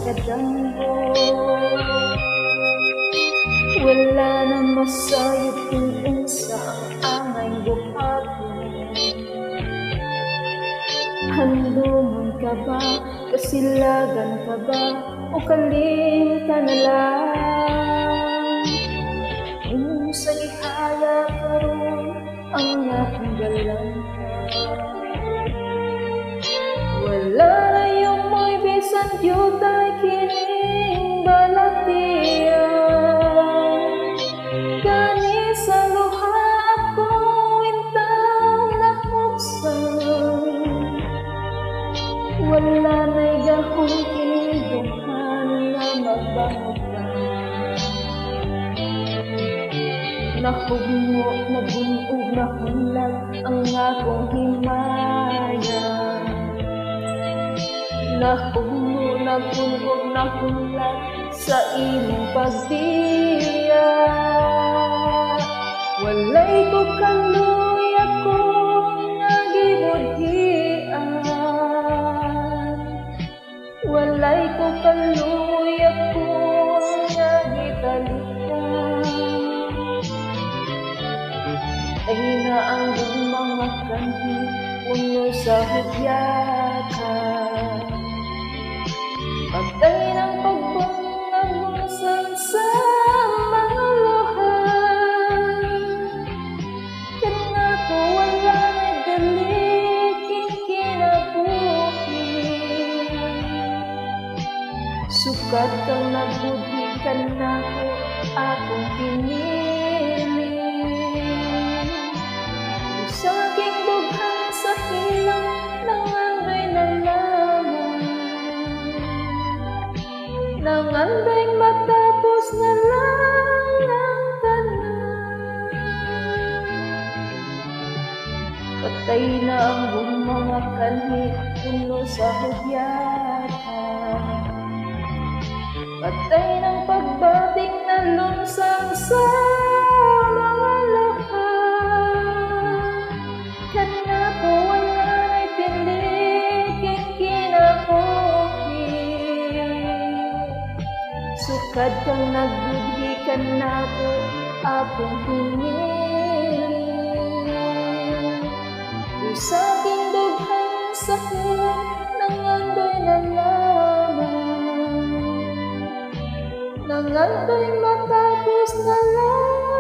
kadanggo. Wala na masayop kung unsa ang angay buhaton. Handumon ka ba, kasilagan ka ba, o kalim ka na lang? Unsa gihaya karon ang akong galanta. Wala na yung mo'y bisan yutay kining balatian. Kani sa luha ako intang nahuksan. Wala na'y gahong kining duhan nga magbangutan. Nahugmo, nabunog, nahunlag ang akong himaya. Nahugmo, nabunog, nahunlag sa imong pagbiya. Walay ko kaluy ako nga gibudhian. Walay ko kaluy ako nga gitalikan. Ay na ang mga kanhi puno sa hudyakan. Pagkay ng pagbungabusan sa mga luhan. Kana ko wala na daliking kinabuhi. Sukat kang nagbuhi ka na ko akong pinili. Saking dughan sa hilang nangandoy na lamang. Nangandoy matapos na lang ang tanan. Patay na ang mga kanhi puno sa hudyakan. Patay ng pagbating na lunsang sa mga luhan. Kana ko wala na'y piliking kinabuhi. Sukad kang nagbudhi ka na ko akong pinili. Usaking dughan sa hilang nangandoy na lamang. Nangandoy matapos na lang